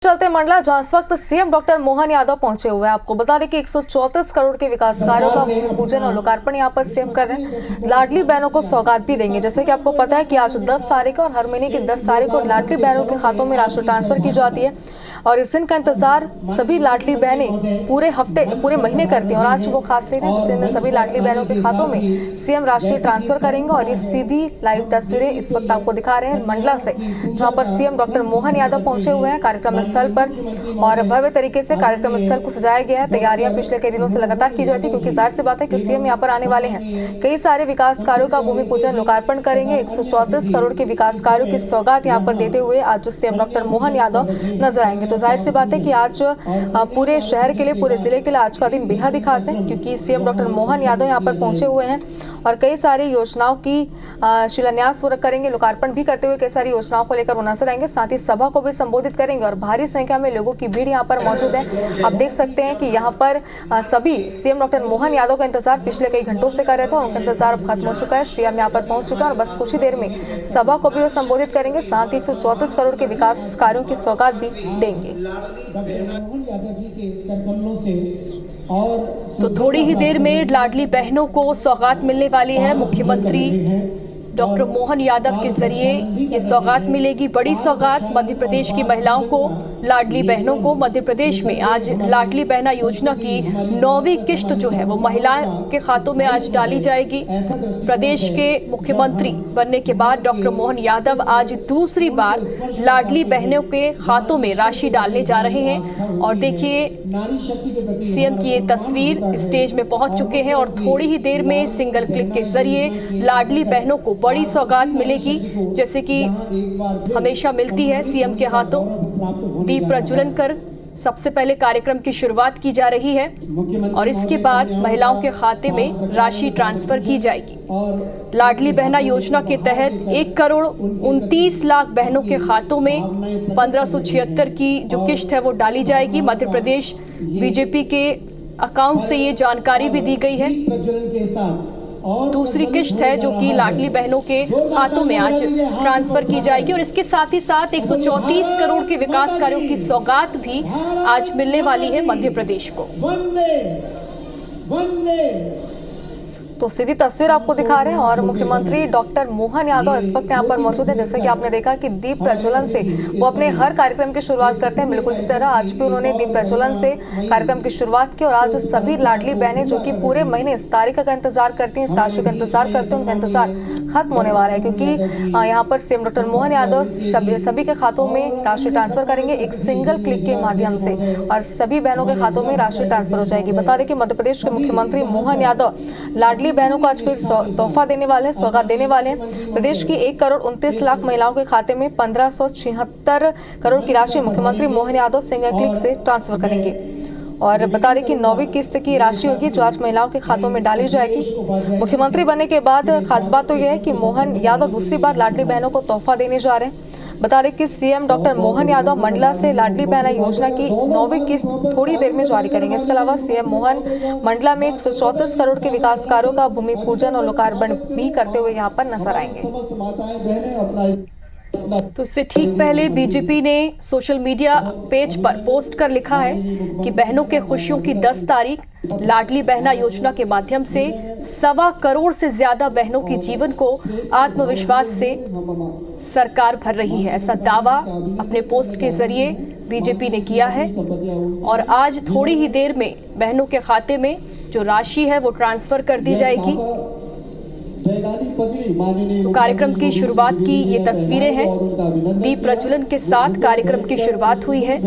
चलते मंडला जहां इस वक्त सीएम डॉक्टर मोहन यादव पहुंचे हुए हैं। आपको बता दें कि 134 करोड़ के विकास कार्यों का भूमि पूजन और लोकार्पण यहां पर सीएम कर रहे हैं। लाडली बहनों को सौगात भी देंगे। जैसे कि आपको पता है कि आज 10 तारीख और हर महीने की 10 तारीख को लाडली बहनों के खातों में राशि ट्रांसफर की जाती है और इस दिन का इंतजार सभी लाडली बहनें पूरे महीने करती हैं। और आज वो खास दिन है जिस दिन सभी लाडली बहनों के खातों में सीएम राशि ट्रांसफर करेंगे। और ये सीधी लाइव तस्वीरें इस वक्त आपको दिखा रहे हैं मंडला से, जहां पर सीएम डॉक्टर मोहन यादव पहुंचे हुए हैं कार्यक्रम स्थल पर और भव्य तरीके से कार्यक्रम स्थल को सजाया गया है। तैयारियां पिछले कई दिनों से लगातार की जाती है क्योंकि जाहिर सी बात है कि सीएम यहाँ पर आने वाले हैं। कई सारे विकास कार्यों का भूमि पूजन लोकार्पण करेंगे। 134 करोड़ के विकास कार्यों की सौगात यहाँ पर देते हुए आज सीएम डॉक्टर मोहन यादव नजर आएंगे। तो जाहिर सी बात है कि आज पूरे शहर के लिए, पूरे जिले के लिए आज का दिन बेहद ही खास है क्योंकि सीएम डॉक्टर मोहन यादव यहाँ पर पहुंचे हुए हैं और कई सारी योजनाओं की शिलान्यास करेंगे। लोकार्पण भी करते हुए कई सारी योजनाओं को लेकर वो नजर आएंगे। साथ ही सभा को भी संबोधित करेंगे और भारी संख्या में लोगों की भीड़ यहाँ पर मौजूद है। आप देख सकते हैं कि यहाँ पर सभी सीएम डॉक्टर मोहन यादव का इंतजार पिछले कई घंटों से कर रहे थे और उनका इंतजार अब खत्म हो चुका है। सीएम यहाँ पर पहुंच चुका है और बस कुछ ही देर में सभा को भी वो संबोधित करेंगे। साथ ही 134 करोड़ के विकास कार्यों की सौगात भी देंगे। तो थोड़ी ही देर में लाडली बहनों को सौगात मिलने वाली है। मुख्यमंत्री डॉक्टर मोहन यादव के जरिए ये सौगात मिलेगी, बड़ी सौगात मध्य प्रदेश की महिलाओं को, लाडली बहनों को। मध्य प्रदेश में आज लाडली बहना योजना की 9वीं किस्त जो है वो महिलाओं के खातों में आज डाली जाएगी। प्रदेश के मुख्यमंत्री बनने के बाद डॉक्टर मोहन यादव आज दूसरी बार लाडली बहनों के खातों में राशि डालने जा रहे हैं। और देखिए सीएम की ये तस्वीर स्टेज में पहुंच चुके हैं और थोड़ी ही देर में सिंगल क्लिक के जरिए लाडली बहनों को बड़ी सौगात मिलेगी, जैसे कि हमेशा मिलती है सीएम के हाथों। दीप प्रज्वलन कर सबसे पहले कार्यक्रम की शुरुआत की जा रही है और इसके बाद महिलाओं के खाते में राशि ट्रांसफर की जाएगी। लाडली बहना योजना के तहत 1 करोड़ 29 लाख बहनों के खातों में 1576 की जो किस्त है वो डाली जाएगी। मध्य प्रदेश बीजेपी के अकाउंट से ये जानकारी भी दी गई है। दूसरी किस्त है जो कि लाडली बहनों के हाथों में आज ट्रांसफर की जाएगी और इसके साथ ही साथ 134 करोड़ के विकास कार्यों की सौगात भी आज मिलने वाली है मध्य प्रदेश को। तो सीधी तस्वीर आपको दिखा रहे हैं और मुख्यमंत्री डॉक्टर मोहन यादव इस वक्त यहाँ पर मौजूद है। जैसे कि आपने देखा कि दीप प्रज्वलन से वो अपने हर कार्यक्रम की शुरुआत करते हैं, बिल्कुल इसी तरह आज भी उन्होंने दीप प्रज्वलन से कार्यक्रम की शुरुआत की। और आज सभी लाडली बहनें जो कि पूरे महीने इस तारीख का इंतजार करती हैं, इस राशि का इंतजार करते हैं, उनका इंतजार खत्म होने वाला है क्योंकि यहाँ पर सीएम डॉक्टर मोहन यादव सभी के खातों में राशि ट्रांसफर करेंगे एक सिंगल क्लिक के माध्यम से और सभी बहनों के खातों में राशि ट्रांसफर हो जाएगी। बता दें कि मध्य प्रदेश के मुख्यमंत्री मोहन यादव लाडली बहनों को आज फिर तोहफा देने वाले हैं, सौगात देने वाले हैं। प्रदेश की 1 करोड़ 29 लाख महिलाओं के खाते में 1576 करोड़ की राशि मुख्यमंत्री मोहन यादव सिंगल क्लिक से ट्रांसफर करेंगे। और बता दें कि 9वीं किस्त की राशि होगी जो आज महिलाओं के खातों में डाली जाएगी। मुख्यमंत्री बनने के बाद खास बात तो यह है कि मोहन यादव दूसरी बार लाडली बहनों को तोहफा देने जा रहे हैं। बता दें कि सीएम डॉक्टर मोहन यादव मंडला से लाडली बहना योजना की 9वीं किस्त थोड़ी देर में जारी करेंगे। इसके अलावा सीएम मोहन मंडला में 134 करोड़ के विकास कार्यों का भूमि पूजन और लोकार्पण भी करते हुए यहाँ पर नजर आएंगे। तो इससे ठीक पहले बीजेपी ने सोशल मीडिया पेज पर पोस्ट कर लिखा है कि बहनों के खुशियों की 10 तारीख लाडली बहना योजना के माध्यम से 1.25 करोड़ से ज्यादा बहनों के जीवन को आत्मविश्वास से सरकार भर रही है। ऐसा दावा अपने पोस्ट के जरिए बीजेपी ने किया है और आज थोड़ी ही देर में बहनों के खाते में जो राशि है वो ट्रांसफर कर दी जाएगी। तो कार्यक्रम की शुरुआत की ये तस्वीरें हैं, दीप प्रज्वलन के साथ कार्यक्रम की शुरुआत हुई है।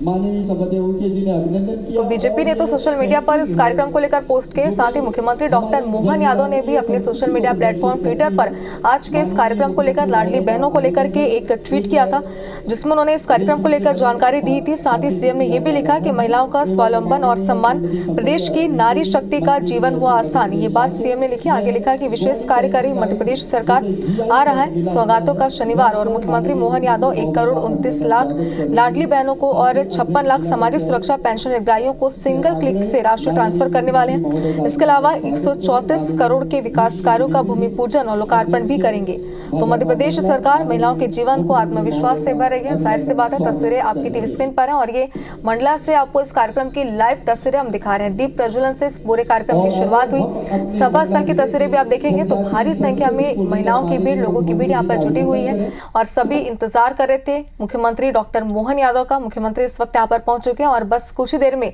तो बीजेपी ने तो सोशल मीडिया पर इस कार्यक्रम को लेकर पोस्ट किए। साथ ही मुख्यमंत्री डॉक्टर मोहन यादव ने भी अपने सोशल मीडिया प्लेटफॉर्म ट्विटर पर आज के इस कार्यक्रम को लेकर लाडली बहनों को लेकर के एक ट्वीट किया था जिसमें उन्होंने इस कार्यक्रम को लेकर जानकारी दी थी। साथ ही सीएम ने यह भी लिखा कि महिलाओं का स्वावलंबन और सम्मान, प्रदेश की नारी शक्ति का जीवन हुआ आसान। ये बात सीएम ने लिखी। आगे लिखा कि विशेष कार्यकारी मध्य प्रदेश सरकार आ रहा है सौगातों का शनिवार और मुख्यमंत्री मोहन यादव 1 करोड़ 29 लाख लाडली बहनों को और 56 लाख सामाजिक सुरक्षा पेंशन हितग्राहियों को सिंगल क्लिक से राशि ट्रांसफर करने वाले हैं। इसके अलावा 134 करोड़ के विकास कार्यों का भूमि पूजन और लोकार्पण भी करेंगे। तो मध्य प्रदेश सरकार महिलाओं के जीवन को आत्मविश्वास से भर रही है। जाहिर सी बात है, तस्वीरें आपकी टीवी स्क्रीन पर हैं और ये मंडला से आपको इस कार्यक्रम की लाइव तस्वीरें हम दिखा रहे हैं। दीप प्रज्वलन से इस पूरे कार्यक्रम की शुरुआत हुई। सभा स्थल की तस्वीरें भी आप देखेंगे तो भारी संख्या में महिलाओं की भीड़, लोगों की भीड़ यहाँ पर जुटी हुई है और सभी इंतजार कर रहे थे मुख्यमंत्री डॉक्टर मोहन यादव का। मुख्यमंत्री इस वक्त यहाँ पर पहुंच चुके हैं और बस कुछ ही देर में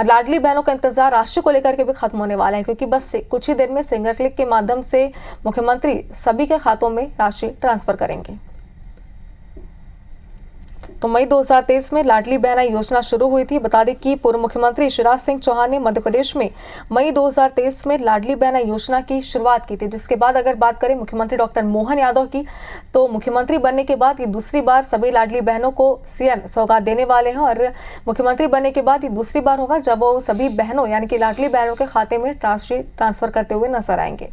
लाडली बहनों का इंतजार राशि को लेकर के भी खत्म होने वाला है, क्योंकि बस कुछ ही देर में सिंगल क्लिक के माध्यम से मुख्यमंत्री सभी के खातों में राशि ट्रांसफर करेंगे। तो मई 2023 में लाडली बहना योजना शुरू हुई थी। बता दें कि पूर्व मुख्यमंत्री शिवराज सिंह चौहान ने मध्य प्रदेश में मई 2023 में लाडली बहना योजना की शुरुआत की थी, जिसके बाद अगर बात करें मुख्यमंत्री डॉक्टर मोहन यादव की, तो मुख्यमंत्री बनने के बाद ये दूसरी बार सभी लाडली बहनों को सीएम सौगात देने वाले हैं और मुख्यमंत्री बनने के बाद ये दूसरी बार होगा जब वो सभी बहनों यानी कि लाडली बहनों के खाते में राशि ट्रांसफर करते हुए नजर आएंगे।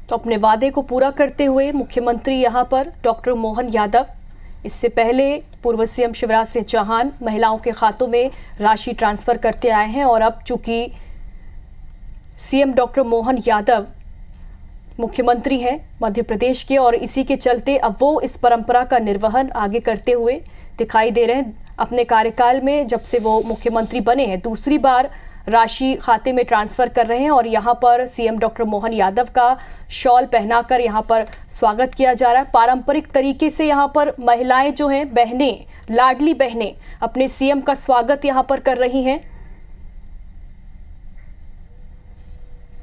तो अपने वादे को पूरा करते हुए मुख्यमंत्री यहां पर डॉक्टर मोहन यादव, इससे पहले पूर्व सीएम शिवराज सिंह चौहान महिलाओं के खातों में राशि ट्रांसफर करते आए हैं और अब चूंकि सीएम डॉक्टर मोहन यादव मुख्यमंत्री हैं मध्य प्रदेश के और इसी के चलते अब वो इस परंपरा का निर्वहन आगे करते हुए दिखाई दे रहे हैं। अपने कार्यकाल में जब से वो मुख्यमंत्री बने हैं दूसरी बार राशि खाते में ट्रांसफर कर रहे हैं और यहाँ पर सीएम डॉक्टर मोहन यादव का शॉल पहनाकर यहाँ पर स्वागत किया जा रहा है। पारंपरिक तरीके से यहाँ पर महिलाएं जो हैं, बहनें, लाडली बहनें अपने सीएम का स्वागत यहाँ पर कर रही हैं।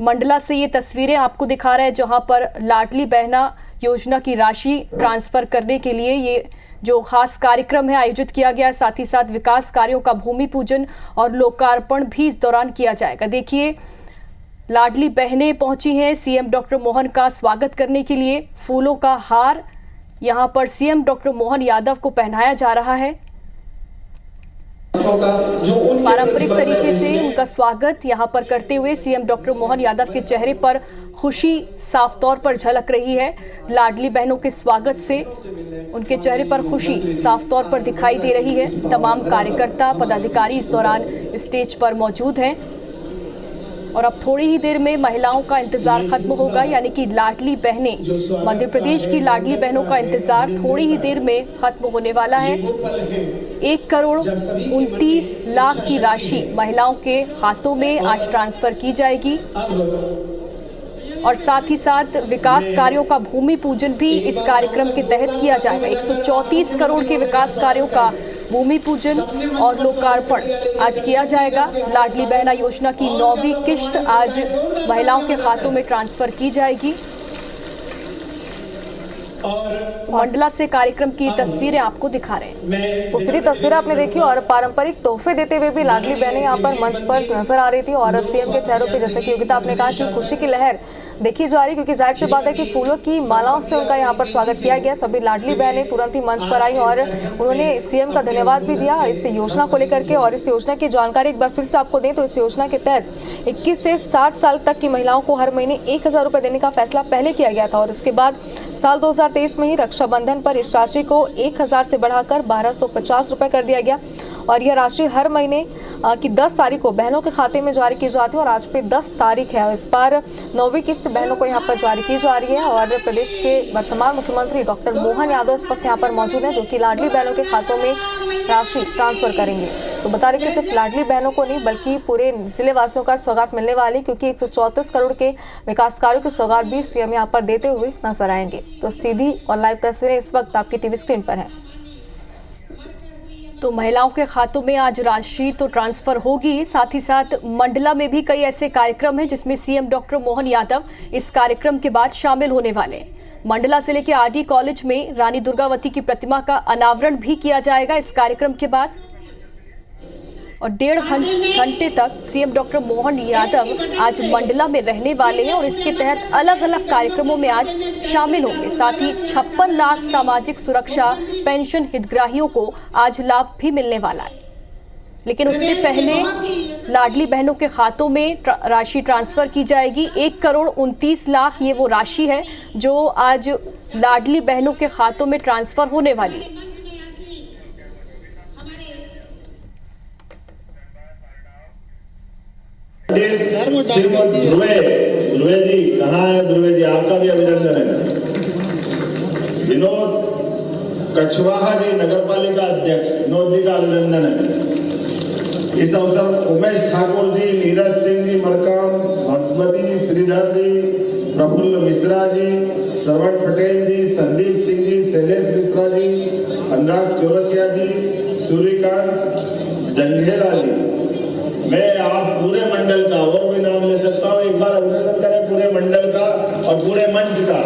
मंडला से ये तस्वीरें आपको दिखा रहे हैं जहाँ पर लाडली बहना योजना की राशि ट्रांसफर करने के लिए ये जो खास कार्यक्रम है आयोजित किया गया। साथ ही साथ विकास कार्यों का भूमि पूजन और लोकार्पण भी इस दौरान किया जाएगा। देखिए, लाडली बहनें पहुंची हैं सीएम डॉक्टर मोहन का स्वागत करने के लिए। फूलों का हार यहां पर सीएम डॉक्टर मोहन यादव को पहनाया जा रहा है। पारंपरिक तरीके से उनका स्वागत यहां पर करते हुए सीएम डॉक्टर मोहन यादव के चेहरे पर खुशी साफ तौर पर झलक रही है। लाडली बहनों के स्वागत से उनके चेहरे पर खुशी साफ तौर पर दिखाई दे रही है। तमाम कार्यकर्ता, पदाधिकारी इस दौरान स्टेज पर मौजूद हैं और अब थोड़ी ही देर में महिलाओं का इंतजार खत्म होगा, यानी कि लाडली बहनें, मध्य प्रदेश की लाडली बहनों का इंतजार थोड़ी ही देर में खत्म होने वाला है। 1,29 लाख की राशि महिलाओं के हाथों में आज ट्रांसफर की जाएगी और साथ ही साथ विकास कार्यों का भूमि पूजन भी इस कार्यक्रम के तहत किया जाएगा। 134 करोड़ के विकास कार्यों का भूमि पूजन और लोकार्पण आज किया जाएगा। लाडली बहना योजना की 9वीं किश्त आज महिलाओं के खातों में ट्रांसफर की जाएगी। मंडला से कार्यक्रम की तस्वीरें आपको दिखा रहे हैं। दूसरी तस्वीर आपने देखी और पारंपरिक तोहफे देते हुए भी लाडली बहनें यहाँ पर मंच पर नजर आ रही थी और सीएम के चेहरों पे, जैसे कि योगिता आपने कहा, कि खुशी की लहर देखी जा रही, क्योंकि जाहिर सी बात है कि फूलों की मालाओं से उनका यहाँ पर स्वागत किया गया। सभी लाडली बहनें तुरंत ही मंच पर आई और उन्होंने सीएम का धन्यवाद भी दिया इस योजना को लेकर के। और इस योजना की जानकारी एक बार फिर से आपको दें तो इस योजना के तहत 21 से 60 साल तक की महिलाओं को हर महीने 1,000 रुपये देने का फैसला पहले किया गया था और इसके बाद साल 2023 में ही रक्षाबंधन पर इस राशि को 1,000 से बढ़ाकर 1,250 रुपये कर दिया गया और यह राशि हर महीने की 10 तारीख को बहनों के खाते में जारी की जाती है और आज पे 10 तारीख है। इस बार 9वीं किस्त बहनों को यहाँ पर जारी की जा रही है और प्रदेश के वर्तमान मुख्यमंत्री डॉक्टर मोहन यादव इस वक्त यहाँ पर मौजूद हैं, जो कि लाडली बहनों के खातों में राशि ट्रांसफर करेंगे। तो बता दें कि सिर्फ लाडली बहनों को नहीं बल्कि पूरे जिले वासियों का सौगात मिलने वाली, क्योंकि 134 करोड़ के विकास कार्यों की सौगात भी सीएम यहाँ पर देते हुए नजर आएंगे। तो सीधी और लाइव तस्वीरें इस वक्त आपकी टीवी स्क्रीन पर है। तो महिलाओं के खातों में आज राशि तो ट्रांसफर होगी, साथ ही साथ मंडला में भी कई ऐसे कार्यक्रम हैं जिसमें सीएम डॉक्टर मोहन यादव इस कार्यक्रम के बाद शामिल होने वाले हैं। मंडला जिले के आरडी कॉलेज में रानी दुर्गावती की प्रतिमा का अनावरण भी किया जाएगा इस कार्यक्रम के बाद और 1.5 घंटे तक सीएम डॉक्टर मोहन यादव आज मंडला में रहने वाले हैं और इसके तहत अलग अलग कार्यक्रमों में आज शामिल होंगे। साथ ही 56 लाख सामाजिक सुरक्षा पेंशन हितग्राहियों को आज लाभ भी मिलने वाला है। लेकिन उससे पहले लाडली बहनों के खातों में राशि ट्रांसफर की जाएगी। 1,29 लाख ये वो राशि है जो आज लाडली बहनों के खातों में ट्रांसफर होने वाली है। श्रीमती ध्रुवे जी, कहाँ है ध्रुवे जी? आपका भी अभिनंदन है। विनोद कछवाहा जी, नगर पालिका अध्यक्ष, विनोद जी का अभिनंदन है। इस अवसर पर उमेश ठाकुर जी, नीरज सिंह जी मरकाम, भगवती श्रीधर जी, प्रफुल्ल मिश्रा जी, श्रवण पटेल जी, संदीप सिंह जी, शैलेश मिश्रा जी, अनुराग चौरसिया जी, सूर्यकांत जंघेला जी। मैं आप पूरे मंडल का और भी नाम ले सकता हूँ, एक बार अभिनंदन करें पूरे मंडल का और पूरे मंच का।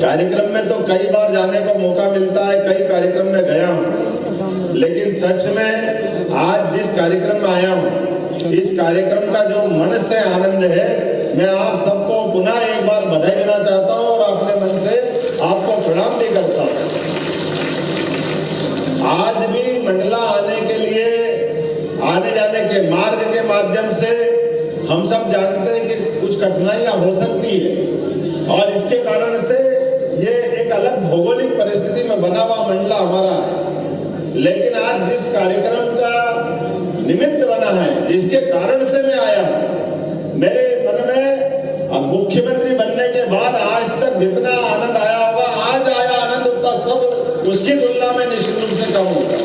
कार्यक्रम में तो कई बार जाने का मौका मिलता है, कई कार्यक्रम में गया हूँ, लेकिन सच में आज जिस कार्यक्रम में आया हूँ, इस कार्यक्रम का जो मन से आनंद है, मैं आप सबको पुनः एक बार बधाई देना चाहता हूँ और अपने मन से आपको प्रणाम भी करता हूँ। आज भी मंडला आने के लिए, आने जाने के मार्ग के माध्यम से हम सब जानते हैं कि कुछ कठिनाइयां हो सकती है और इसके कारण से ये एक अलग भौगोलिक परिस्थिति में बना हुआ मंडला हमारा है। लेकिन आज जिस कार्यक्रम का निमित्त बना है, जिसके कारण से मैं आया, मेरे मन में अब मुख्यमंत्री बनने के बाद आज तक जितना आनंद आया होगा, आज आया आनंद उतना सब उसकी तुलना में निश्चित रूप से कम होगा।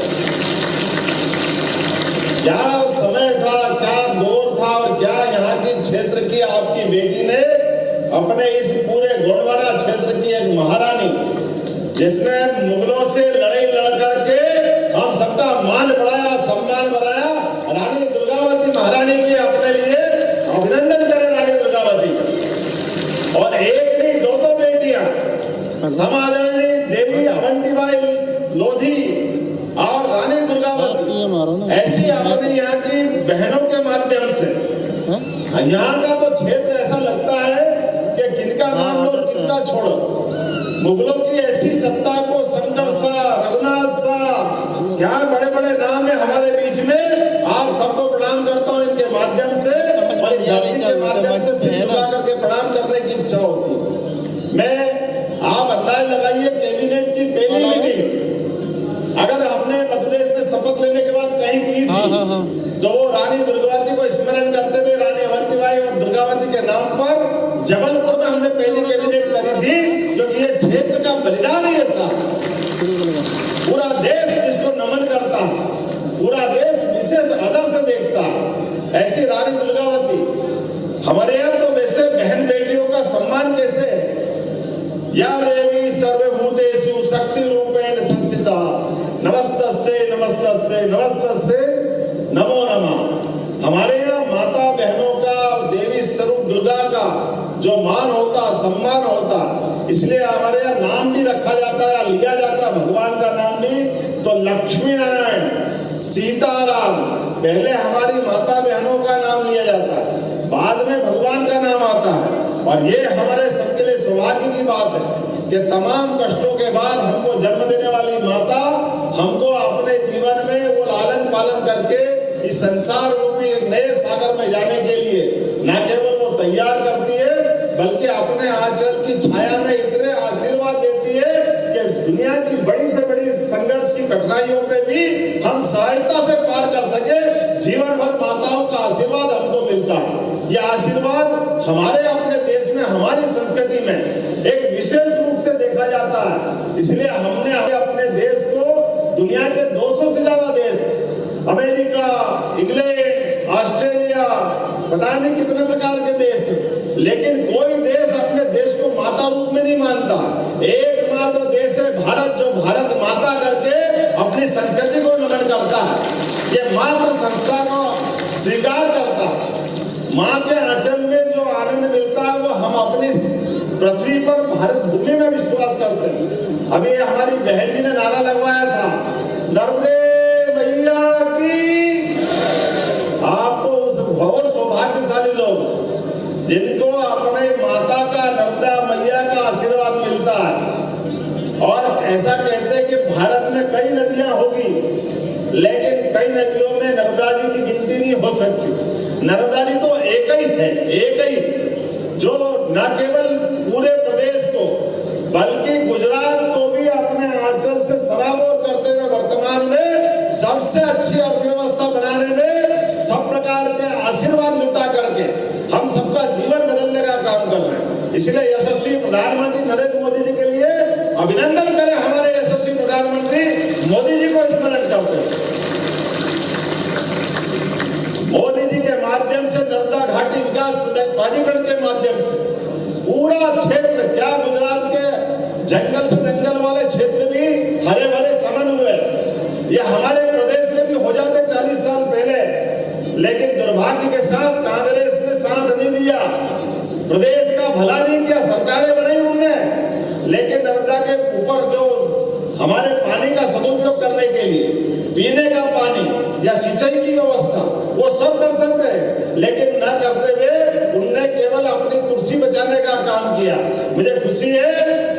क्या समय था, क्या दौर था और क्या यहाँ की क्षेत्र की आपकी बेटी ने अपने इस पूरे गोंडवाना क्षेत्र की एक महारानी, जिसने मुगलों से लड़ाई लड़ करके हम सबका मान बढ़ाया, सम्मान बढ़ाया, रानी दुर्गावती महारानी की अपने लिए अभिनंदन करें रानी दुर्गावती। और एक नहीं, दो बेटियां, समादरणी देवी अवंतीबाई लोधी और रानी दुर्गावती, ऐसी अपने यहाँ की बहनों के माध्यम से यहाँ का तो क्षेत्र ऐसा लगता है कि किनका नाम लो किनका छोड़ो। मुगलों की ऐसी सत्ता को, शंकर शाह, रघुनाथ शाह, क्या बड़े बड़े नाम है हमारे बीच में। आप सबको प्रणाम करता हूँ इनके माध्यम से और धरती के माध्यम से सिर झुका करके प्रणाम करने की इच्छा होती है। मैं आप अंदाज लगाइए, कैबिनेट की पहली मीटिंग अगर हमने मध्य प्रदेश में शपथ लेने के बाद कहीं की थी तो वो रानी दुर्गावती को स्मरण करते हुए रानी अवंतीबाई और दुर्गावती के नाम पर जबलपुर में हमने पहली कैबिनेट करी थी, क्योंकि ये क्षेत्र का बलिदान है। ऐसा पूरा देश जिसको नमन करता, पूरा देश विशेष आदर से देखता, ऐसी रानी दुर्गावती। हमारे यहाँ तो वैसे बहन बेटियों का सम्मान कैसे है? या देवी सर्वभूतेषु शक्ति रूपेण संस्थिता, नमस्तस्यै नमस्तस्यै नमस्तस्यै नमो नमः। हमारे यहाँ माता बहनों का, देवी स्वरूप दुर्गा का जो मान होता, सम्मान होता, इसलिए हमारे यहाँ नाम भी रखा जाता है, लिया जाता है भगवान का नाम भी। तो लक्ष्मी नारायण, सीताराम, पहले हमारी माता बहनों का नाम लिया जाता है, बाद में भगवान का नाम आता है। और ये हमारे सबके लिए सौभाग्य की बात है कि तमाम कष्टों के बाद हमको जन्म देने वाली माता हमको अपने जीवन में वो लालन पालन करके इस संसार रूपी एक नए सागर में जाने के लिए न केवल वो तैयार करती है, बल्कि अपने आंचल की छाया में इतने आशीर्वाद देती है कि दुनिया की बड़ी से बड़ी संघर्ष की कठिनाइयों पे भी हम सहायता से पार कर सके। जीवन भर माताओं का आशीर्वाद हमको मिलता है। यह आशीर्वाद हमारे अपने देश में, हमारी संस्कृति में एक विशेष रूप से देखा जाता है। इसलिए हमने अपने देश को दुनिया के 200 से ज्यादा देश, अमेरिका, इंग्लैंड, ऑस्ट्रेलिया, पता नहीं कितने प्रकार के देश, लेकिन कोई देश अपने देश को माता रूप में नहीं मानता। एकमात्र देश है भारत, जो भारत माता करके अपनी संस्कृति को नमन करता है, ये मात्र संस्था को स्वीकार करता है। माँ के आंचल में जो आनंद मिलता है वो हम अपनी पृथ्वी पर भारत भूमि में विश्वास करते हैं। अभी हमारी बहन जी ने नारा लगवाया था, नर्मदे मैया की। आप तो उस बहुत सौभाग्यशाली लोग जिनको अपने माता का, नर्मदा मैया का आशीर्वाद मिलता है। और ऐसा कहते हैं कि भारत में कई नदियां होगी, लेकिन कई नदियों में नर्मदा जी की गिनती नहीं हो सकती। नर्मदा जी तो एक ही है, एक ही, जो न केवल पूरे प्रदेश को बल्कि गुजरात को भी अपने आंचल से सराबोर करते हुए वर्तमान में सबसे अच्छी अर्थव्यवस्था बनाने अभिनंदन करें हमारे यशस्वी प्रधानमंत्री मोदी जी को स्मरण करते हैं। मोदी जी के माध्यम से नर्मदा घाटी विकास प्राधिकरण के माध्यम से पूरा क्षेत्र, क्या गुजरात के जंगल से जंगल वाले क्षेत्र भी हरे भरे चमन हुए। ये हमारे प्रदेश में भी हो जाते 40 साल पहले, लेकिन दुर्भाग्य के साथ कांग्रेस ने साथ नहीं दिया, प्रदेश का भला नहीं किया। सरकारें बनाई उन्होंने, लेकिन नर्मदा के ऊपर जो हमारे पानी का सदुपयोग करने के लिए पीने का पानी या सिंचाई की व्यवस्था वो सब कर सकते हैं, लेकिन न करते हुए उनने केवल अपनी कुर्सी बचाने का काम किया। मुझे खुशी है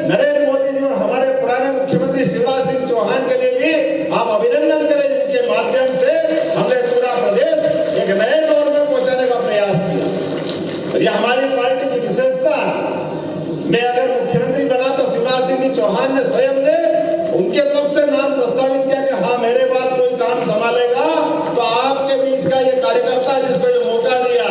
नरेंद्र मोदी जी और हमारे पुराने मुख्यमंत्री शिवराज सिंह चौहान के लिए भी आप अभिनंदन करें, जिनके माध्यम से हमने पूरा प्रदेश एक नए दौर में पहुंचाने का प्रयास किया। यह हमारी पार्टी की विशेषता। मैं अगर मुख्यमंत्री बना तो शिवराज सिंह चौहान ने स्वयं ने उनके तरफ से नाम प्रस्तावित किया कि हाँ मेरे बाद कोई काम संभालेगा तो आपके बीच का ये कार्यकर्ता जिसको ये मौका दिया,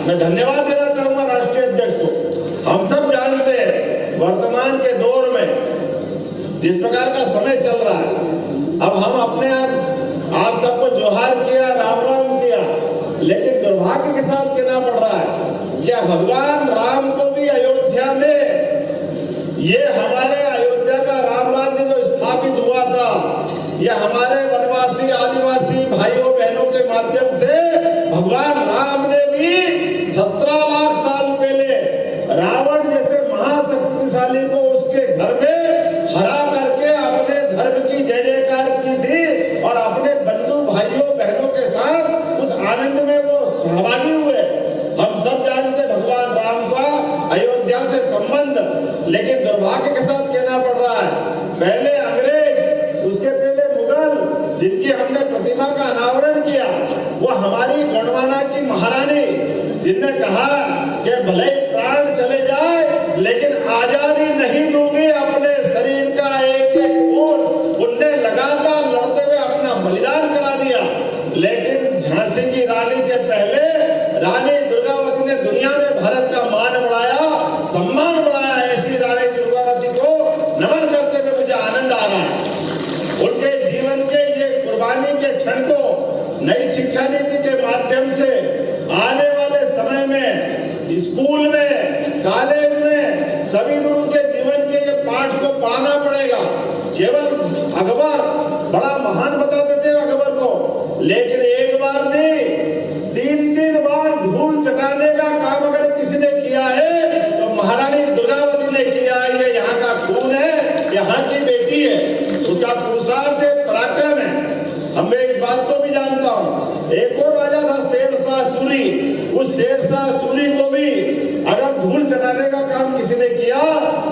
मैं धन्यवाद देना चाहूंगा राष्ट्रीय अध्यक्ष को। हम सब जानते हैं वर्तमान के दौर में जिस प्रकार का समय चल रहा है, अब हम अपने आप सबको जोहार किया, राम राम किया, लेकिन दुर्भाग्य के साथ कहना पड़ रहा है क्या भगवान राम को भी अयोध्या में, ये हमारे अयोध्या का राम राज्य जो स्थापित हुआ था, ये हमारे वनवासी आदिवासी भाइयों बहनों के माध्यम से भगवान राम ने भी 17 लाख साल पहले रावण जैसे महाशक्तिशाली को उसके घर में हरा करके अपने धर्म की जय जयकार की थी और अपने बंधु भाइयों बहनों के साथ उस आनंद में वो सहभागी हुए। हम सब जानते भगवान राम का अयोध्या से संबंध, लेकिन दुर्भाग्य के साथ कहना पड़ रहा है पहले अंग्रेज, उसके पहले मुगल, जिनकी हमने प्रतिमा का अनावरण किया, वो हमारी गोंडवाना की महारानी, जिनने कहा कि भले प्राण चले जाए लेकिन आजादी नहीं दूंगी अपने शरीर का एक एक खून। उनने लगातार लड़ते हुए अपना बलिदान करा दिया, लेकिन झांसी की रानी के पहले रानी दुर्गावती ने दुनिया में भारत का मान बढ़ाया, सम्मान बढ़ाया। ऐसी रानी दुर्गावती को नमन करते हुए मुझे आनंद आ रहा है। उनके जीवन के ये कुर्बानी के क्षण को नई शिक्षा नीति के माध्यम से आने वाले समय में स्कूल में, कॉलेज में सभी लोग उनके जीवन के ये पाठ को पढ़ाना पड़ेगा। केवल अकबर बड़ा महान बताते थे अकबर को, लेकिन एक बार नहीं 3-3 बार धूल चटाने का काम अगर किसी ने किया है तो महारानी दुर्गावती ने किया है। ये यहाँ का खून है, यहाँ की बेटी है, उसका पुरुषार्थ है, पराक्रम है। मैं इस बात को भी जानता हूँ, एक और राजा था शेरशाह सूरी, उस शेरशाह सूरी को भी अगर धूल चटाने का काम किसी ने किया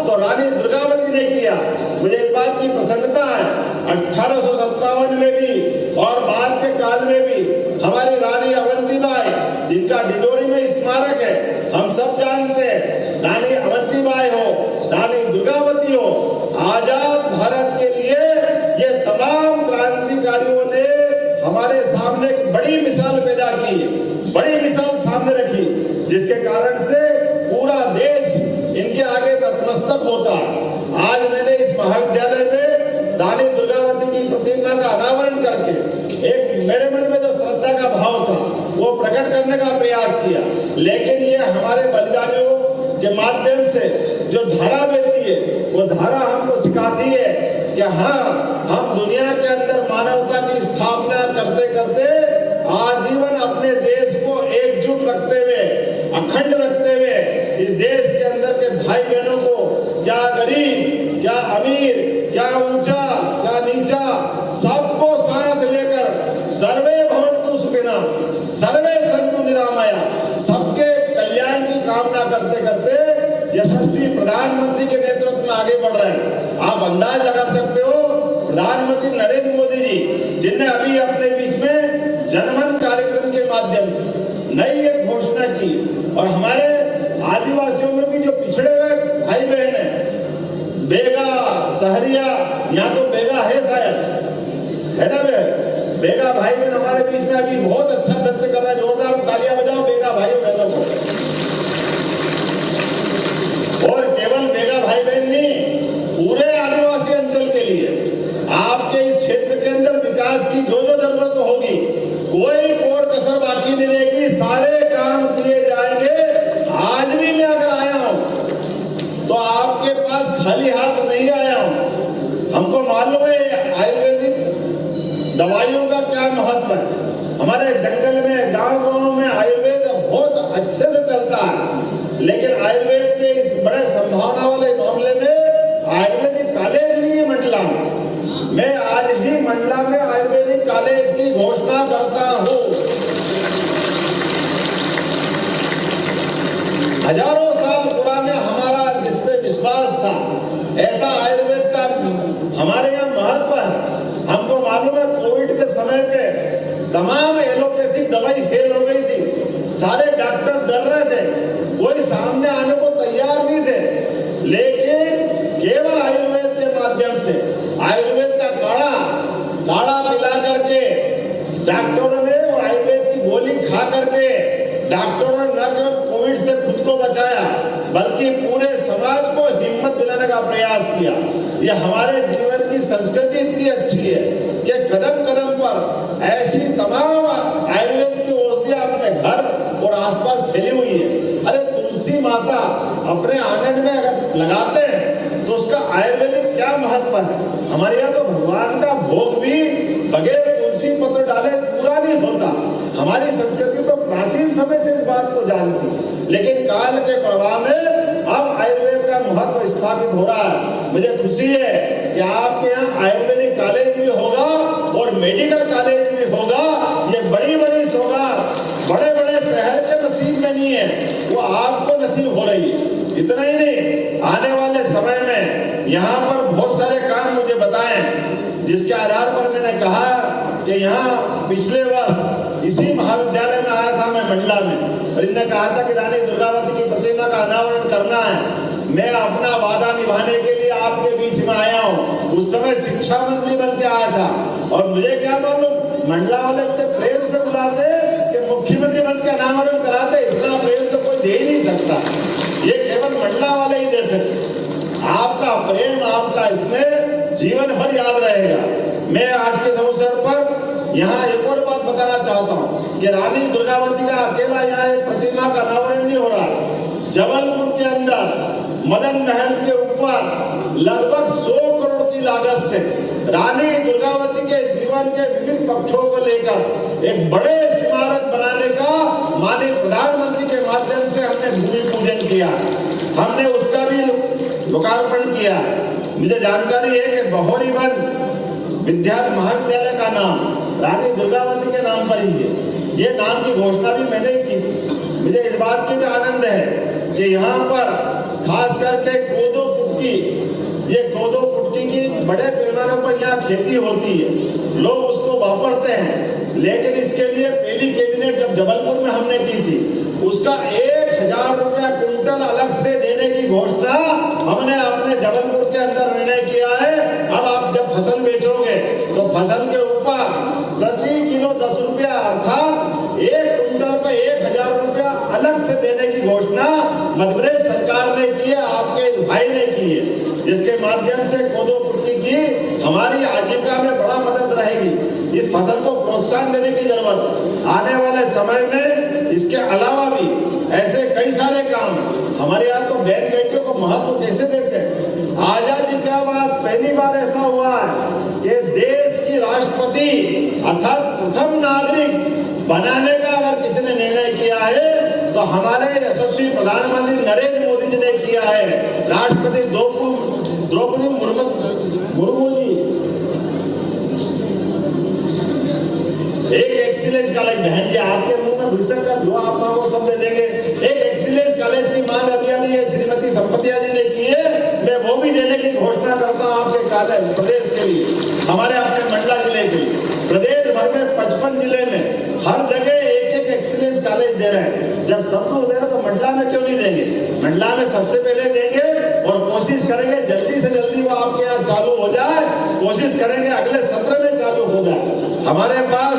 तो रानी दुर्गावती ने किया। मुझे इस बात की प्रसन्नता है 1857 में भी और बाद के काल में भी हमारी रानी अवंतीबाई, जिनका डिडोरी में स्मारक है, हम सब जानते हैं, रानी अवंतीबाई हो, रानी दुर्गावती हो, आजाद भारत के लिए ये तमाम क्रांतिकारियों ने हमारे सामने एक बड़ी मिसाल पैदा की, बड़ी मिसाल सामने रखी, जिसके कारण से पूरा देश इनके आगे नतमस्तक होता। आज मैंने इस महाविद्यालय में रानी दुर्गावती की प्रतिमा का अनावरण करके एक मेरे मन में जो श्रद्धा का भाव था वो प्रकट करने का प्रयास किया। लेकिन ये हमारे बलिदानियों के माध्यम से जो धारा बहती है, वो धारा हमको सिखाती है कि हाँ, हम दुनिया के अंदर मानवता की स्थापना करते करते आजीवन अपने देश को एकजुट रखते हुए, अखंड रखते हुए, इस देश के अंदर के भाई बहनों को, क्या गरीब, क्या अमीर, क्या ऊंचा, क्या नीचा, सबको साथ लेकर सर्वे भवन्तु सुखिनः, सर्वे सन्तु निरामया, सबके कल्याण की कामना करते करते यशस्वी प्रधानमंत्री के नेतृत्व में आगे बढ़ रहे हैं। आप अंदाज लगा सकते हो प्रधानमंत्री नरेंद्र मोदी जी, जिनने अभी अपने बीच में जनमन कार्यक्रम के माध्यम से नई एक घोषणा की, और हमारे आदिवासियों में भी जो पिछड़े हुए भाई बहन है, बेगा, सहरिया, यहाँ तो बेगा है शायद, है ना बेगा भाई बहन हमारे बीच में अभी बहुत अच्छा नृत्य कर रहा है। जोरदार तालियां बजाओ बेगा भाई बहनों को। और केवल बेगा भाई बहन नहीं, पूरे आदिवासी खाली हाथ नहीं आया हूं। हमको मालूम है आयुर्वेदिक दवाइयों का क्या महत्व है। हमारे जंगल में, गांव-गांव में आयुर्वेद बहुत अच्छे से चलता है, लेकिन आयुर्वेद के इस बड़े संभावना वाले मामले में आयुर्वेदिक कॉलेज नहीं है मंडला में। मैं आज ही मंडला में आयुर्वेदिक कॉलेज की घोषणा करता हूं। हजारों साल पुराने हमारा जिसपे विश्वास था, ऐसा आयुर्वेद का हमारे यहाँ महत्व है। हमको मालूम है कोविड के समय पे तमाम एलोपैथिक दवाई फेल हो गई थी, सारे डॉक्टर डर रहे थे, कोई सामने आने को तैयार नहीं थे, लेकिन केवल आयुर्वेद के माध्यम से, आयुर्वेद का काढ़ा पिला करके डॉक्टरों ने आयुर्वेद की गोली खा करके डॉक्टरों ने न केवल कोविड से खुद को बचाया, बल्कि पूरे समाज को हिम्मत दिलाने का प्रयास किया। ये हमारे जीवन की संस्कृति इतनी अच्छी है कि कदम कदम पर ऐसी तमाम आयुर्वेद की औषधियां अपने घर और आसपास फैली हुई है। अरे तुलसी माता अपने आंगन में अगर लगाते हैं तो उसका आयुर्वेदिक क्या महत्व है। हमारे यहाँ तो भगवान का भोग भी बगैर तुलसी पत्र डाले पूरा नहीं होता। हमारी संस्कृति तो प्राचीन समय से इस बात को जानती, लेकिन काल के प्रभाव में अब आयुर्वेद का महत्व स्थापित हो रहा है। मुझे खुशी है कि आपके यहाँ आयुर्वेदिक कॉलेज भी होगा और मेडिकल कॉलेज भी होगा। ये बड़ी बड़ी सौगात बड़े बड़े शहर के नसीब में नहीं है, वो आपको नसीब हो रही है। इतना ही नहीं, आने वाले समय में यहाँ पर बहुत सारे काम मुझे बताएं, जिसके आधार पर मैंने कहा कि यहाँ पिछले वर्ष इसी महाविद्यालय में आया था मैं मंडला में, और इन्होंने कहा था कि रानी दुर्गावती की प्रतिमा का अनावरण करना है। मैं अपना वादा निभाने के लिए आपके बीच में आया हूँ। उस समय शिक्षा मंत्री बन के आया था, और मुझे क्या मालूम मंडला वाले इतने प्रेम से बुलाते कि मुख्यमंत्री बन के अनावरण कराते। इतना प्रेम तो कोई दे ही नहीं सकता, ये केवल मंडला वाले ही दे सकते। आपका प्रेम, आपका स्नेह जीवन भर याद रहेगा। मैं आज के अवसर पर यहाँ एक और बात बताना चाहता हूँ कि रानी दुर्गावती का अकेला यहाँ एक प्रतिमा का अनावरण नहीं हो रहा। जबलपुर के अंदर मदन महल के ऊपर लगभग 100 करोड़ की लागत से रानी दुर्गावती के जीवन के विभिन्न पक्षों को लेकर एक बड़े स्मारक बनाने का माननीय प्रधानमंत्री के माध्यम से हमने भूमि पूजन किया। हमने उसका भी लोकार्पण किया। मुझे जानकारी है कि बहोरी वन महाविद्यालय का नाम रानी दुर्गावती के नाम पर ही है। ये नाम की घोषणा भी मैंने ही की थी। मुझे इस बात की भी आनंद है कि यहाँ पर खास करके कोदो कुटकी, ये कोदो कुटकी की बड़े पैमाने पर यहाँ खेती होती है, लोग उसको वापरते हैं। लेकिन इसके लिए पहली कैबिनेट जब जबलपुर में हमने की थी, उसका 1000 रुपया क्विंटल अलग से देने की घोषणा हमने अपने जबलपुर के अंदर निर्णय किया है। अब आप जब फसल बेचोगे तो फसल के ऊपर प्रति किलो 10 रुपया, अर्थात 1 क्विंटल पे 1000 रुपया अलग से देने की घोषणा मध्य प्रदेश सरकार ने की है, आपके इस भाई ने की है, जिसके माध्यम से कोदो कुटकी की हमारी आजीविका में बड़ा मदद रहेगी। इस फसल को प्रोत्साहन देने की जरूरत है। आने वाले समय में इसके अलावा भी ऐसे कई सारे काम हमारे यहाँ तो बहन बेटियों को महत्व कैसे देते हैं। आजादी के बाद पहली बार ऐसा हुआ है कि देश की राष्ट्रपति अर्थात प्रथम नागरिक बनाने का अगर किसी ने निर्णय किया है तो हमारे यशस्वी प्रधानमंत्री नरेंद्र मोदी जी ने किया है। राष्ट्रपति द्रौपदी मुर्मू जी एक एक्सीलेंस कॉलेज, बहन जी आपके मुंह में घुसक कर जो आप मांगो सब दे देंगे। एक एक्सीलेंस कॉलेज की मांग अभी श्रीमती संपतिया जी ने की है, मैं वो भी देने की घोषणा करता हूँ आपके कॉलेज प्रदेश के लिए, हमारे अपने मंडला जिले के लिए। प्रदेश भर में 55 जिले में हर जगह एक एक्सीलेंस कॉलेज दे रहे हैं। जब सब कुछ दे रहे तो मंडला में क्यों नहीं देंगे? मंडला में सबसे पहले देंगे और कोशिश करेंगे जल्दी से जल्दी वो आपके यहाँ चालू हो जाए। कोशिश करेंगे अगले सत्र में चालू हो जाए। हमारे पास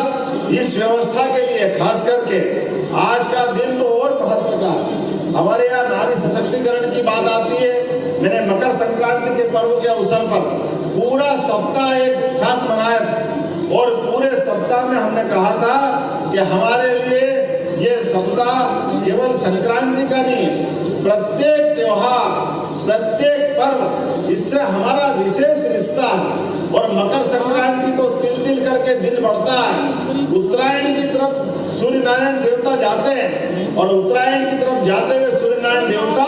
इस व्यवस्था के लिए खास करके आज का दिन तो और महत्व का, हमारे यहाँ नारी सशक्तिकरण की बात आती है। मैंने मकर संक्रांति के पर्व के अवसर पर पूरा सप्ताह एक साथ मनाया था और पूरे सप्ताह में हमने कहा था कि हमारे लिए ये सप्ताह केवल संक्रांति का नहीं है, प्रत्येक त्योहार प्रत्येक पर्व इससे हमारा विशेष रिश्ता है। और मकर संक्रांति तो तिल तिल करके दिन बढ़ता है। उत्तरायण की तरफ सूर्य नारायण देवता जाते हैं और उत्तरायण की तरफ जाते हुए सूर्य नारायण देवता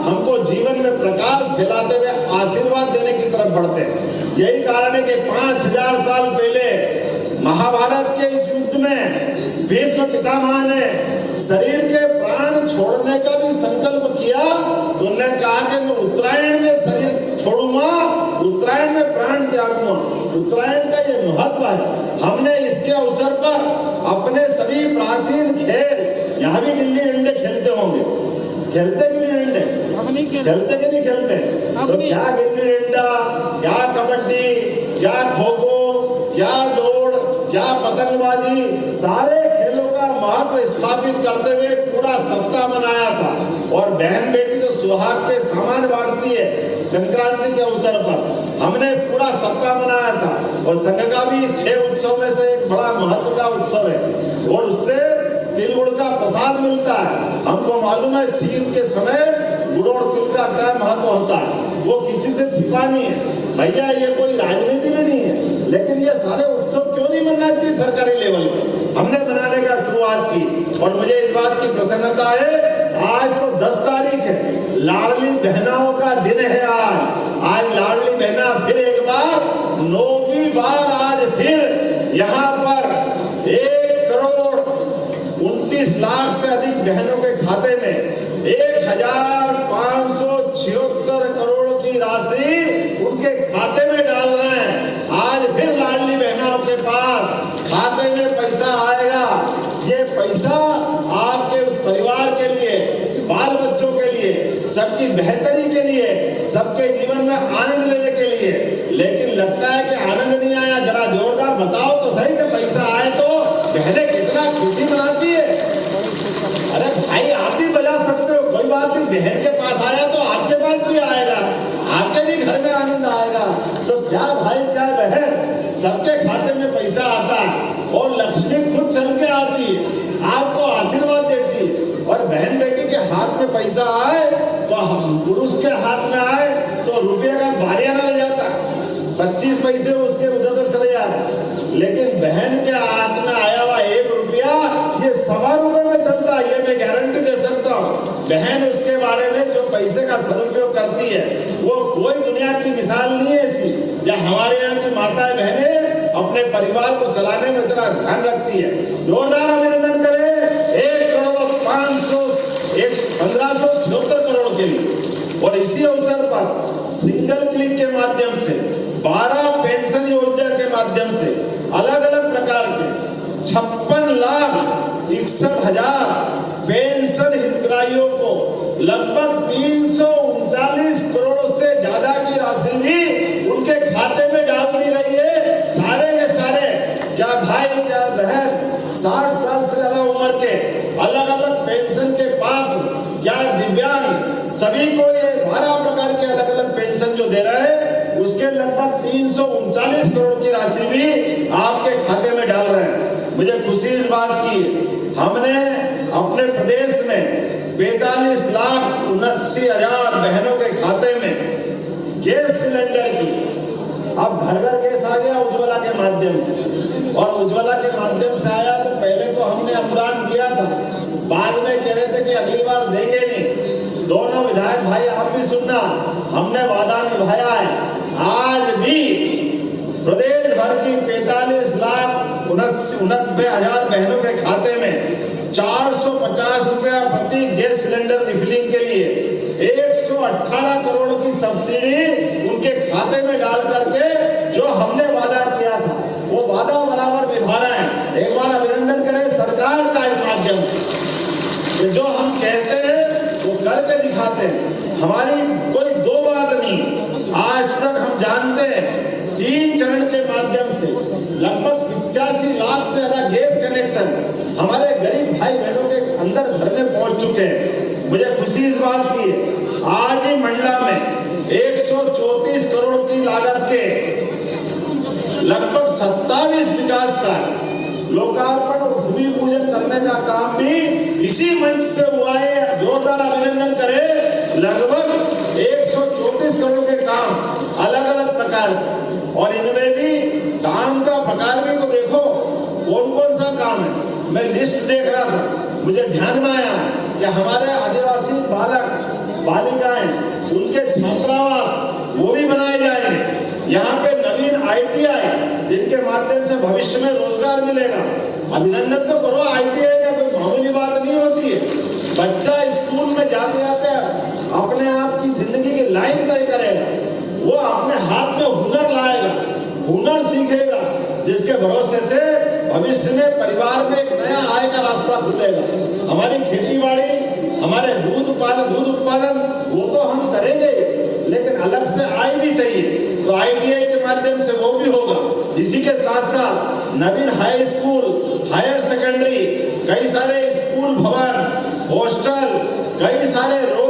हमको जीवन में प्रकाश फैलाते हुए आशीर्वाद देने की तरफ बढ़ते हैं। यही कारण है कि 5000 साल पहले महाभारत के युद्ध में भीष्म पितामह ने शरीर के प्राण छोड़ने का भी संकल्प किया। उन्होंने कहा कि मैं उत्तरायण में शरीर छोड़ूंगा, उत्तरायण में प्राण त्यागूंगा। उत्तरायण का ये महत्व है। हमने इसके अवसर पर अपने सभी प्राचीन खेल, यहाँ भी गिल्ली डंडे खेलते होंगे, खेलते गिल्ली डंडे खेलते कि नहीं खेलते? तो क्या गिल्ली डंडा, क्या कबड्डी, क्या खो खो, क्या दौड़, क्या पतंगबाजी, सारे खेलों का महत्व स्थापित करते हुए पूरा सप्ताह मनाया था। और बहन बेटी तो सुहाग पे सामान बांटती है। संक्रांति के अवसर पर हमने पूरा सप्ताह मनाया था। और संघ का भी 6 उत्सव में से एक बड़ा महत्व का उत्सव है और उससे तिल गुड़ का प्रसाद मिलता है। हमको मालूम है शीत के समय गुड़ और तिल का क्या महत्व होता है, वो किसी से छिपा नहीं है। भैया ये कोई राजनीति में नहीं है, लेकिन ये सारे उत्सव क्यों नहीं मनना चाहिए सरकारी लेवल पे? हमने बनाने का शुरुआत की और मुझे इस बात की प्रसन्नता है। आज तो 10 तारीख है, लाडली बहनाओं का दिन है। आज लाडली बहना फिर एक बार 9वीं बार आज फिर यहाँ पर 1,29 लाख से अधिक बहनों के खाते में 1,576 करोड़ की राशि उनके खाते में डाल रहे हैं। आज फिर लाडली बहनों के पास खाते में पैसा आएगा। ये पैसा आपके उस परिवार के लिए, बाल बच्चों के लिए, सबकी बेहतरी के लिए, सबके जीवन में आनंद लेने के लिए। लेकिन लगता है कि आनंद नहीं आया। जरा जोरदार बताओ तो सही कि पैसा आए तो बहनें कितना खुशी मनाती है। अरे भाई आप भी बजा सकते हो, कोई बात नहीं। बहन के पास आया तो आपके पास भी आएगा, आपके भी घर में आनंद आएगा। तो क्या भाई क्या बहन, सबके खाते में पैसा आता है और लक्ष्मी खुद चल के आती है, आपको आशीर्वाद देती है। और बहन बेटी के हाथ में पैसा आए तो हम पुरुष के हाथ में आए तो रुपये का बारिया न रह जाता, 25 पैसे उसके उधर चले जाते। लेकिन बहन के हाथ में आया हुआ 1 रुपया ये 1.25 रुपए में चलता है, ये मैं गारंटी दे सकता हूँ। बहन उसके बारे में जो पैसे का सदुपयोग करती है वो कोई दुनिया की मिसाल नहीं है ऐसी। या हमारे यहाँ की माताएं बहनें अपने परिवार को चलाने में इतना ध्यान रखती है। जोरदार अभिनंदन करें 1,1576 करोड़ के लिए। और इसी अवसर पर सिंगल क्लिक के माध्यम से 12 पेंशन योजना के माध्यम से अलग अलग प्रकार के 56,61,000 पेंशन हितग्राहियों को लगभग 339 करोड़ से ज्यादा की राशि भी उनके खाते में डाल दी गई है। सारे के सारे, क्या भाई क्या बहन, 60 साल से ज्यादा उम्र के अलग अलग पेंशन के पात्र, क्या दिव्यांग, सभी को ये 12 प्रकार के अलग अलग पेंशन जो दे रहे हैं उसके लगभग 339 करोड़ की राशि भी आपके खाते में डाल रहे हैं। मुझे खुशी इस बात की, हमने अपने प्रदेश में 45,79,000 बहनों के खाते में गैस सिलेंडर की, अब घर घर गैस आ गया उज्ज्वला के माध्यम से। और उज्ज्वला के माध्यम से आया तो पहले तो हमने अनुदान दिया था, बाद में कह रहे थे कि अगली बार देंगे नहीं। दोनों विधायक भाई आप भी सुनना, हमने वादा निभाया है। आज भी प्रदेश भर की 45,89,000 बहनों के खाते में 450 रुपया प्रति गैस सिलेंडर रिफिलिंग के लिए 118 करोड़ की सब्सिडी उनके खाते में डाल करके जो हमने वादा किया था वो वादा बराबर निभा रहे हैं। एक बार अभिनंदन करें सरकार का इस माध्यम से। जो हम कहते हैं वो करके दिखाते हैं। हमारी कोई दो बात नहीं। आज तक हम जानते हैं 3 चरण के माध्यम से लगभग 85 लाख से ज्यादा गैस कनेक्शन हमारे गरीब भाई बहनों के अंदर घर में पहुंच चुके हैं। मुझे खुशी इस बात की है, आज ही मंडला में 134 करोड़ की लागत के लगभग 27 विकास कार्य लोकार्पण और भूमि पूजन करने का काम भी इसी मंच से हुआ है। जोरदार अभिनंदन करें। लगभग 100 24 करोड़ के काम अलग अलग प्रकार के, और इनमें भी काम का प्रकार भी तो देखो कौन कौन सा काम है। मैं लिस्ट देख रहा था, मुझे ध्यान में आया कि हमारे आदिवासी बालक बालिकाएं उनके छात्रावास वो भी बनाए जाएंगे। यहाँ पे नवीन ITI जिनके माध्यम से भविष्य में रोजगार मिलेगा। अभिनंदन तो करो, ITI का कोई मामूली बात नहीं होती है। बच्चा स्कूल में जाते जाते अपने आप की जिंदगी की लाइन तय करेगा, वो अपने हाथ में हुनर लाएगा, हुनर सीखेगा, जिसके भरोसे से भविष्य में परिवार में एक नया आय का रास्ता खुलेगा। हमारी खेती बाड़ी, हमारे दूध उत्पादन वो तो हम करेंगे, लेकिन अलग से आय भी चाहिए, तो ITI के माध्यम से वो भी होगा। इसी के साथ साथ नवीन हाई स्कूल, हायर सेकेंडरी, कई सारे स्कूल भवन, हॉस्टल, कई सारे रोड,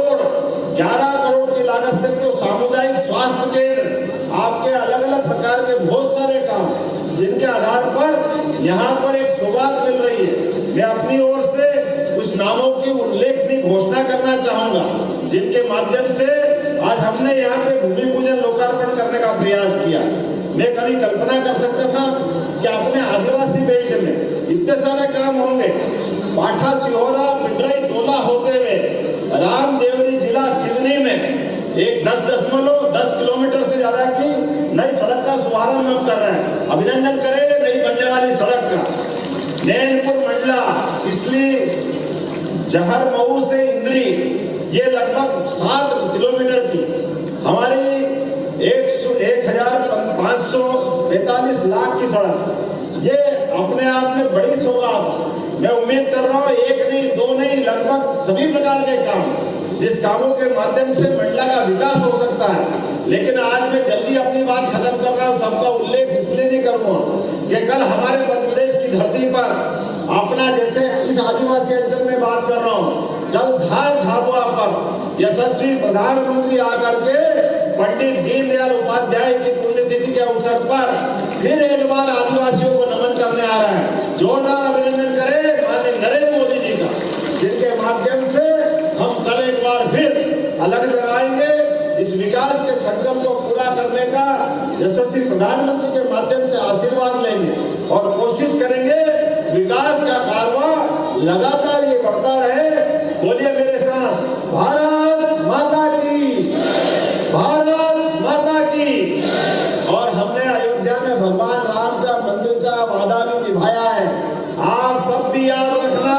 11 करोड़ की लागत से तो सामुदायिक स्वास्थ्य केंद्र, आपके अलग अलग प्रकार के बहुत सारे काम, जिनके आधार पर यहाँ पर एक सौगात मिल रही है। मैं अपनी ओर से कुछ नामों की उल्लेखनीय घोषणा करना चाहूंगा, जिनके माध्यम से आज हमने यहाँ पे भूमि पूजन लोकार्पण करने का प्रयास किया। मैं कभी कल्पना कर सकता था कि अपने आदिवासी बेल्ट में इतने सारे काम होंगे। पाठा सिहोरा पिंडराई टोला होते हुए रामदेवरी जिला सिवनी में एक 10 किलोमीटर से ज्यादा की नई सड़क का शुभारंभ हम कर रहे हैं। अभिनंदन करें नई बनने वाली सड़क का। नैनपुर मंडला पिछली जहर मऊ से इंद्री, ये लगभग 7 किलोमीटर की हमारी 1,545 लाख की सड़क, ये अपने आप में बड़ी सौगात। मैं उम्मीद कर रहा हूँ एक नहीं, दो नहीं, लगभग सभी प्रकार के काम, जिस कामों के माध्यम से मंडला का विकास हो सकता है। लेकिन आज मैं जल्दी अपनी बात खत्म कर रहा हूँ, सबका उल्लेख इसलिए नहीं करूँगा कि कल हमारे मध्य प्रदेश की धरती पर अपना, जैसे इस आदिवासी अंचल में बात कर रहा हूँ, कल धार झाबुआ पर यशस्वी प्रधानमंत्री आकर के पंडित दीनदयाल उपाध्याय की पुण्यतिथि के अवसर पर फिर एक बार आदिवासियों को नमन करने आ रहा है। जोरदार अभिनंदन करें माननीय नरेंद्र मोदी जी का, जिनके माध्यम से हम कल एक बार फिर अलग जगाएंगे। इस विकास के संकल्प को पूरा करने का यशस्वी प्रधानमंत्री के माध्यम से आशीर्वाद लेंगे और कोशिश करेंगे विकास का कारवां लगातार ये बढ़ता रहे। बोलिए मेरे साथ, भारत माता की, भारत माता की। और हमने अयोध्या में भगवान राम का मंदिर का वादा भी निभाया है। आप सब भी याद रखना,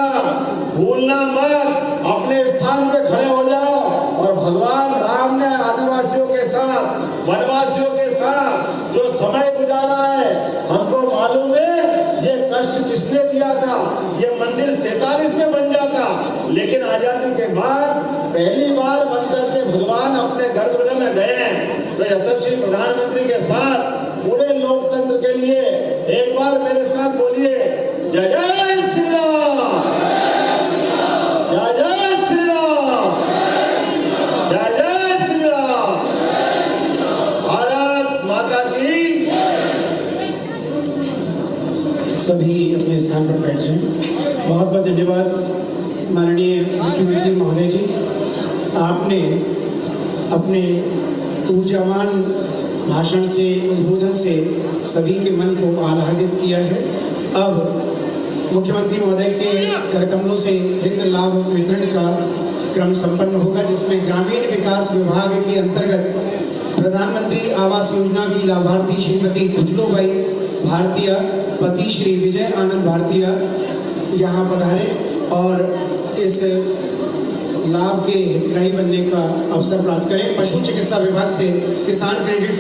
भूलना मत, अपने स्थान पे खड़े हो जाओ। और भगवान राम ने आदिवासियों के साथ, वनवासियों के साथ जो समय गुजारा है, हमको मालूम है ये कष्ट किसने दिया था। ये मंदिर 47 में बन जाता, लेकिन आजादी के बाद पहली बार बनकर के भगवान अपने गर्भगृह में गए हैं। तो यशस्वी प्रधानमंत्री के साथ पूरे लोकतंत्र के लिए एक बार मेरे साथ बोलिए, जय जय श्री राम, जय जय श्री राम, जय जय श्री राम, भारत माता की। सभी अपने स्थान पर बैठ जाएं। बहुत बहुत धन्यवाद माननीय मुख्यमंत्री महोदय जी, आपने अपने ऊर्जावान भाषण से, उद्बोधन से सभी के मन को आह्लादित किया है। अब मुख्यमंत्री महोदय के करकमलों से हित लाभ वितरण का क्रम संपन्न होगा, जिसमें ग्रामीण विकास विभाग के अंतर्गत प्रधानमंत्री आवास योजना की लाभार्थी श्रीमती कुजलोबाई भारतीय, पति श्री विजय आनंद भारतीय यहाँ पधारे और इस लाभ के हितग्राही बनने का अवसर प्राप्त करें। पशु चिकित्सा विभाग से किसान क्रेडिट